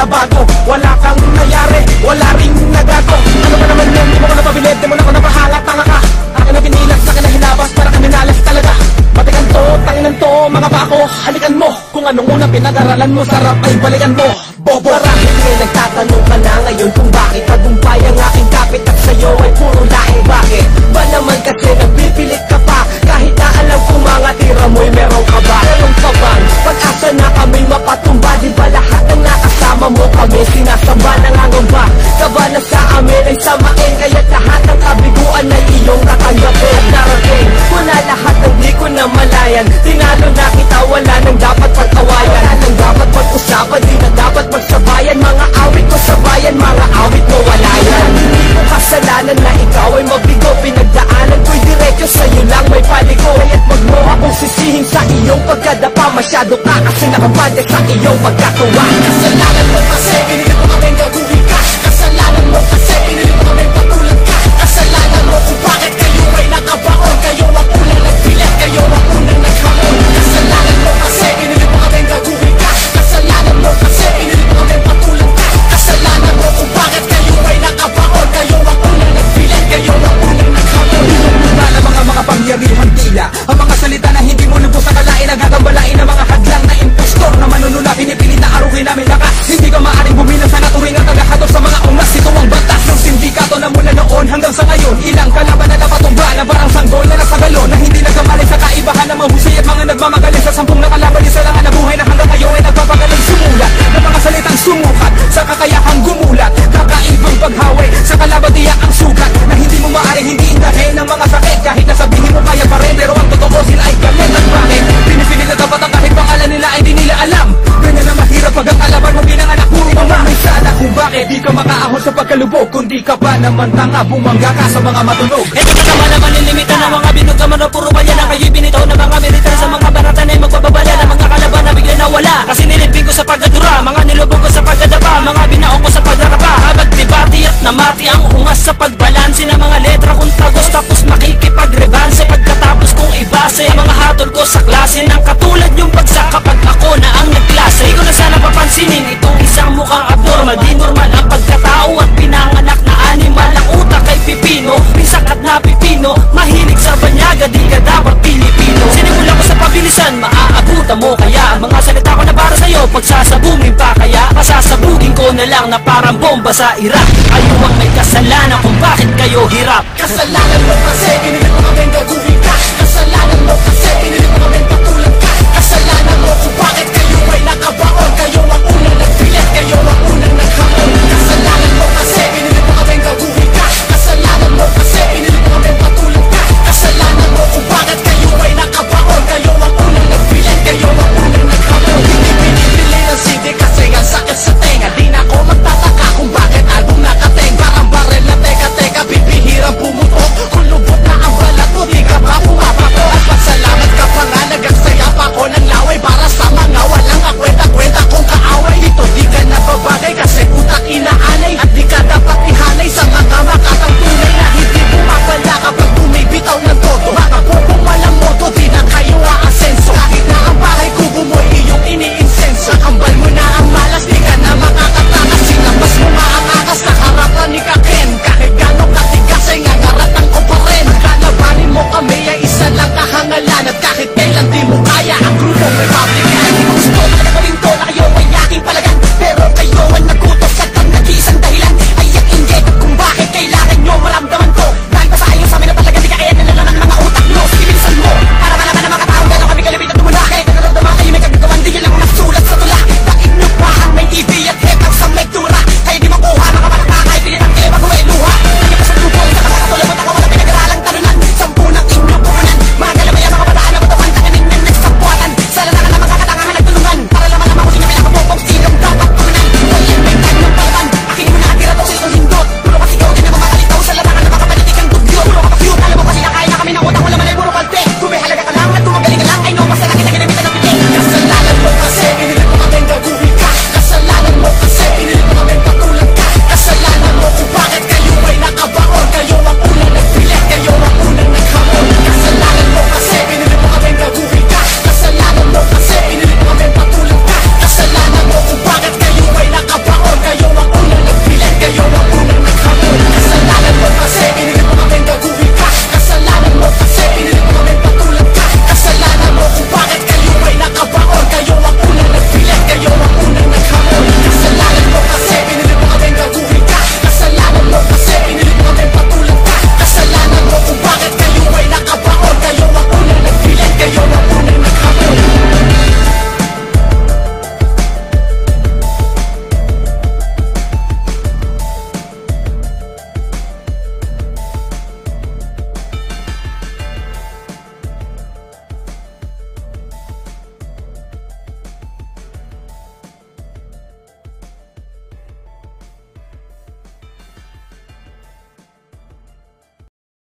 nabago. Wala kang nangyari, wala ring nagago. Ano ba naman yan, di mo ko napabilid, di mo na ko napahalat. Tanga ka, akin na pinilas, akin na hinabas, para kami nalas talaga. Batikan to, tanginan to, mga bako, halikan mo. Kung anong unang pinag-aralan mo, sarap ay balikan mo. Bobo, marahil ngay nagtatanong ka na ngayon kung bakit tagumpay ang aking kapit at sa'yo ay puro laing bakit. Ba naman kasi nagpipilit ka pa, kahit na alam kung mga tira mo'y meron ka ba? Meron ka bang pag-asa na kami mapatumba? Di ba lahat ng nakasama mo kami sinasamba, nangangamba? Kaba na sa amin ay samain, kaya lahat ng kabiguan ay iyong tatanggapin. At darating ko na lahat ng di ko na malayan, tinalo na kita, wala nang dapat pag-awayan. Wala nang dapat pag-usapan, di na dapat magsabayan. Mga awit ko sa bayan, mga awit mo wala yan. Hindi ko kasalanan na ikaw ay mabigo, pinagdaanan ko'y diretso sa'yo lang may paligo. Kaya't wag mo akong sisihin sa iyong pagkadapa, masyado ka kasi nakapante sa iyong pagkatuwa. Kasalanan mo kasi pinilit mo kami gagawin ka, kasalanan mo kasi pinilit mo kami patulan ka, kasalanan mo kung bakit kayo ay nakabaon, kayo ang unang nagpilit, kayo ang unang naghamon. Kasalanan mo kasi pinilit mo kami gagawin ka, kasalanan mo kasi pinilit mo kami patulan ka, kasalanan mo kung bakit kayo ay nakabaon, kayo ang unang nagpilit, kayo ang unang naghamon. Pinumuna na mga pangyarihan tila, ang mga salita na hindi mo lubos sa kalain, nagagambalain ng mga hadlang na impostor na manunula, pinipilit na aruhin namin lakas. Hindi ka maaaring bumilang sa naturing at tagahatos sa mga ungas. Ito ang batas ng sindikato na mula noon hanggang sa ngayon. Ilang kalaban na napatumba na parang sanggol na nasa galon, na hindi nagkamali sa kaibahan ng mahusay at mga nagmamagaling sa 10 na kalaban. Isa lang ang nabuhay na hanggang ngayon ay nagpapagaling sumulat ng mga salitang sumukat sa kakayahang gumulat. Kakaibang paghawi sa kalaban, tiyak ang sugat na hindi mo maaaring hindi indahin ng mga sakit. Kahit na sabihin mo kaya pa rin, pero ang totoo sila ay galit. At bakit pinipilit na dapat ang kahit pangalan nila ay di nila alam? Ganyan na mahirap pag ang kalaban mo bilang anak mo. Mamahal sana kung bakit di ka makaahon sa pagkalubog, kundi ka ba naman tanga, bumangga ka sa mga matunog. Ito na naman ang manilimita ng mga binugaman na puro balya na kayo'y binitaw ng mga militar sa mga baratan ay magbababala ng mga kalaban na bigla nawala. Kasi nilipin ko sa pagkadura, mga nilubog ko sa pagkadapa, mga binaong ko sa pagdarapa. Habang debati at namati ang ungas sa pagbalansi ng mga letra kung tagos, tapos makikipagrebanse pagkatapos kong ibase ang mga hatol ko sa klase ng katulad yung bagsak kapag ako na ang nagklase. Di ko na sana papansinin itong isang mukhang abnormal, di normal ang pagkatao at pinanganak na animal. Ang utak ay pipino, pisak at napipino, mahilig sa banyaga, di ka dapat Pilipino. Sinimula ko sa pabilisan, maaabutan mo kaya ang mga salita ko na para sa'yo, pagsasabungin pa kaya pasasabugin ko na lang na parang bomba sa Iraq. Kayo ang may kasalanan kung bakit kayo hirap. Kasalanan mo kasi pinilit mo kami gagawin ka, kasalanan mo kasi pinilit mo kami patulan ka, kasalanan mo kung bakit kayo ay nakabaon, kayo ang unang nagpilit, kayo ang